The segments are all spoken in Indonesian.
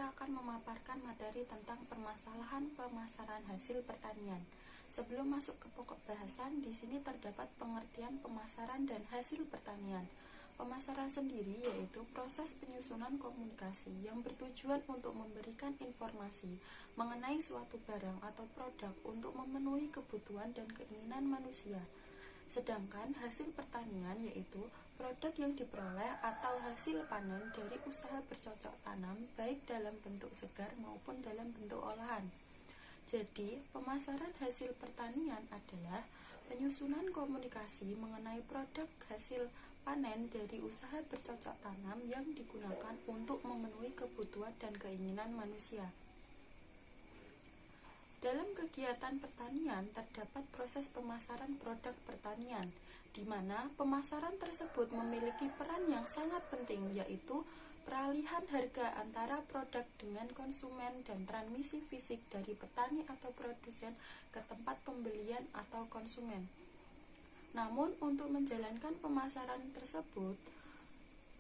saya akan memaparkan materi tentang permasalahan pemasaran hasil pertanian. Sebelum masuk ke pokok bahasan, di sini terdapat pengertian pemasaran dan hasil pertanian. Pemasaran sendiri yaitu proses penyusunan komunikasi yang bertujuan untuk memberikan informasi mengenai suatu barang atau produk untuk memenuhi kebutuhan dan keinginan manusia. Sedangkan hasil pertanian yaitu produk yang diperoleh atau hasil panen dari usaha bercocok tanam baik dalam bentuk segar maupun dalam bentuk olahan. Jadi, pemasaran hasil pertanian adalah penyusunan komunikasi mengenai produk hasil panen dari usaha bercocok tanam yang digunakan untuk memenuhi kebutuhan dan keinginan manusia. Dalam kegiatan pertanian terdapat proses pemasaran produk pertanian, di mana pemasaran tersebut memiliki peran yang sangat penting, yaitu peralihan harga antara produk dengan konsumen dan transmisi fisik dari petani atau produsen ke tempat pembelian atau konsumen. Namun, untuk menjalankan pemasaran tersebut,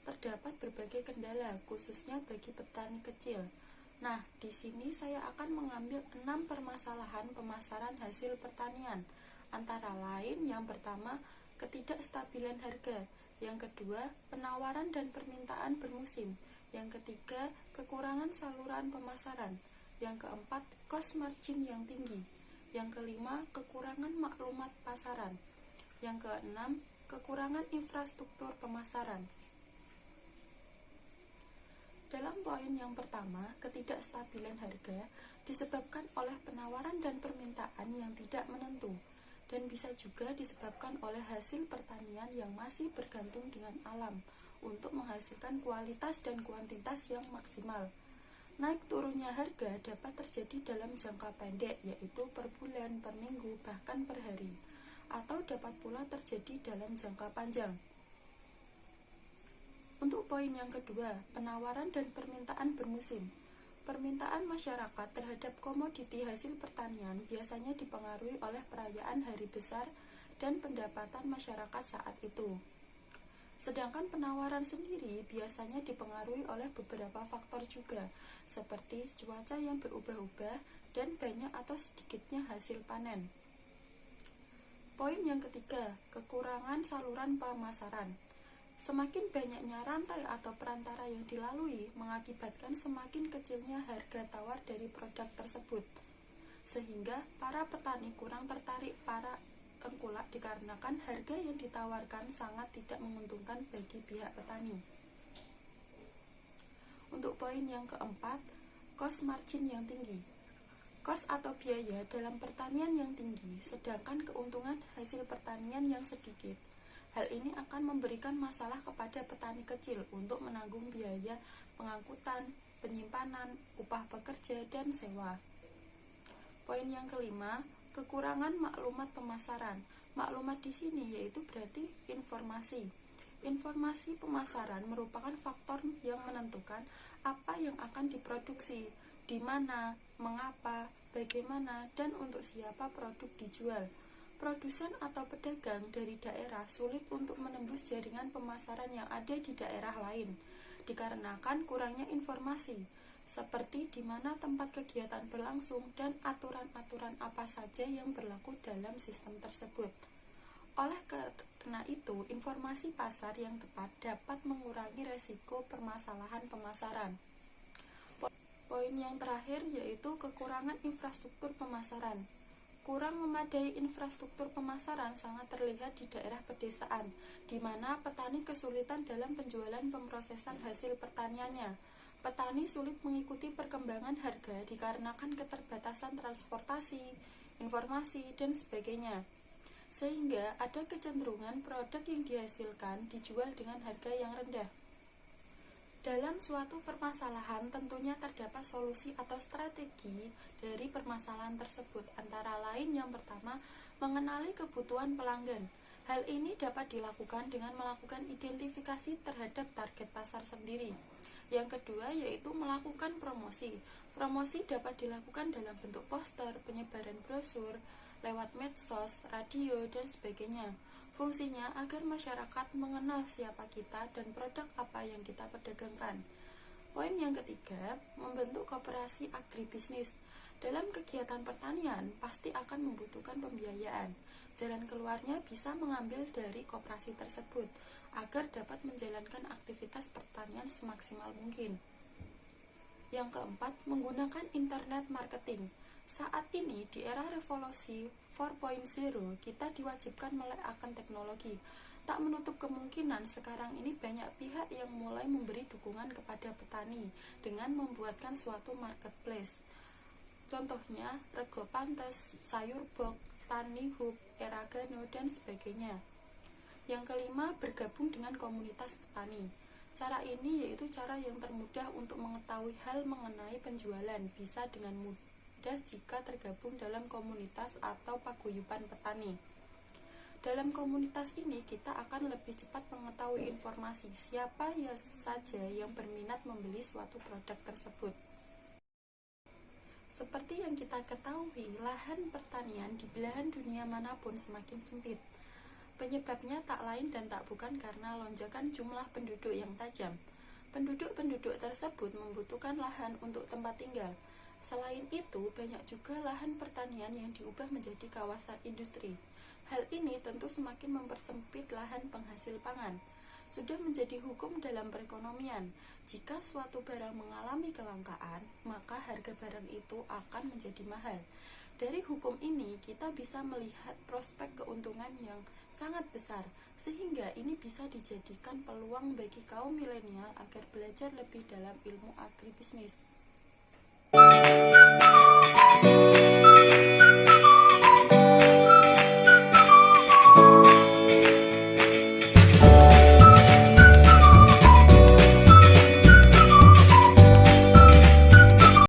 terdapat berbagai kendala, khususnya bagi petani kecil. Nah, di sini saya akan mengambil 6 permasalahan pemasaran hasil pertanian. Antara lain, yang pertama, ketidakstabilan harga. Yang kedua, penawaran dan permintaan bermusim. Yang ketiga, kekurangan saluran pemasaran. Yang keempat, cost margin yang tinggi. Yang kelima, kekurangan maklumat pasaran. Yang keenam, kekurangan infrastruktur pemasaran. Dalam poin yang pertama, ketidakstabilan harga disebabkan oleh penawaran dan permintaan yang tidak menentu, dan bisa juga disebabkan oleh hasil pertanian yang masih bergantung dengan alam untuk menghasilkan kualitas dan kuantitas yang maksimal. Naik turunnya harga dapat terjadi dalam jangka pendek, yaitu per bulan, per minggu, bahkan per hari, atau dapat pula terjadi dalam jangka panjang. Untuk poin yang kedua, penawaran dan permintaan bermusim. Permintaan masyarakat terhadap komoditi hasil pertanian biasanya dipengaruhi oleh perayaan hari besar dan pendapatan masyarakat saat itu. Sedangkan penawaran sendiri biasanya dipengaruhi oleh beberapa faktor juga, seperti cuaca yang berubah-ubah dan banyak atau sedikitnya hasil panen. Poin yang ketiga, kekurangan saluran pemasaran. Semakin banyaknya rantai atau perantara yang dilalui mengakibatkan semakin kecilnya harga tawar dari produk tersebut, sehingga para petani kurang tertarik para tengkulak dikarenakan harga yang ditawarkan sangat tidak menguntungkan bagi pihak petani. Untuk poin yang keempat, cost margin yang tinggi. Cost atau biaya dalam pertanian yang tinggi, sedangkan keuntungan hasil pertanian yang sedikit. Hal ini akan memberikan masalah kepada petani kecil untuk menanggung biaya pengangkutan, penyimpanan, upah pekerja, dan sewa. Poin yang kelima, kekurangan maklumat pemasaran. Maklumat di sini yaitu berarti informasi. Informasi pemasaran merupakan faktor yang menentukan apa yang akan diproduksi, di mana, mengapa, bagaimana, dan untuk siapa produk dijual. Produsen atau pedagang dari daerah sulit untuk menembus jaringan pemasaran yang ada di daerah lain, dikarenakan kurangnya informasi, seperti di mana tempat kegiatan berlangsung dan aturan-aturan apa saja yang berlaku dalam sistem tersebut. Oleh karena itu, informasi pasar yang tepat dapat mengurangi resiko permasalahan pemasaran. Poin yang terakhir yaitu kekurangan infrastruktur pemasaran. Kurang memadai infrastruktur pemasaran sangat terlihat di daerah pedesaan, di mana petani kesulitan dalam penjualan pemrosesan hasil pertaniannya. Petani sulit mengikuti perkembangan harga dikarenakan keterbatasan transportasi, informasi, dan sebagainya. Sehingga ada kecenderungan produk yang dihasilkan dijual dengan harga yang rendah. Dalam suatu permasalahan tentunya terdapat solusi atau strategi dari permasalahan tersebut. Antara lain yang pertama, mengenali kebutuhan pelanggan. Hal ini dapat dilakukan dengan melakukan identifikasi terhadap target pasar sendiri. Yang kedua yaitu melakukan promosi. Promosi dapat dilakukan dalam bentuk poster, penyebaran brosur, lewat medsos, radio, dan sebagainya. Fungsinya agar masyarakat mengenal siapa kita dan produk apa yang kita perdagangkan. Poin yang ketiga, membentuk koperasi agribisnis. Dalam kegiatan pertanian, pasti akan membutuhkan pembiayaan. Jalan keluarnya bisa mengambil dari koperasi tersebut, agar dapat menjalankan aktivitas pertanian semaksimal mungkin. Yang keempat, menggunakan internet marketing. Saat ini, di era revolusi 4.0, kita diwajibkan melek akan teknologi. Tak menutup kemungkinan sekarang ini banyak pihak yang mulai memberi dukungan kepada petani dengan membuatkan suatu marketplace. Contohnya, Rego Pantes, Sayur Box, Tani Hub, Eragano, dan sebagainya. Yang kelima, bergabung dengan komunitas petani. Cara ini yaitu cara yang termudah untuk mengetahui hal mengenai penjualan, bisa dengan mudah jika tergabung dalam komunitas atau paguyuban petani. Dalam komunitas ini, kita akan lebih cepat mengetahui informasi siapa saja yang berminat membeli suatu produk tersebut. Seperti yang kita ketahui, lahan pertanian di belahan dunia manapun semakin sempit. Penyebabnya tak lain dan tak bukan karena lonjakan jumlah penduduk yang tajam. Penduduk-penduduk tersebut membutuhkan lahan untuk tempat tinggal. Selain itu, banyak juga lahan pertanian yang diubah menjadi kawasan industri. Hal ini tentu semakin mempersempit lahan penghasil pangan. Sudah menjadi hukum dalam perekonomian, jika suatu barang mengalami kelangkaan, maka harga barang itu akan menjadi mahal. Dari hukum ini, kita bisa melihat prospek keuntungan yang sangat besar, sehingga ini bisa dijadikan peluang bagi kaum milenial agar belajar lebih dalam ilmu agribisnis.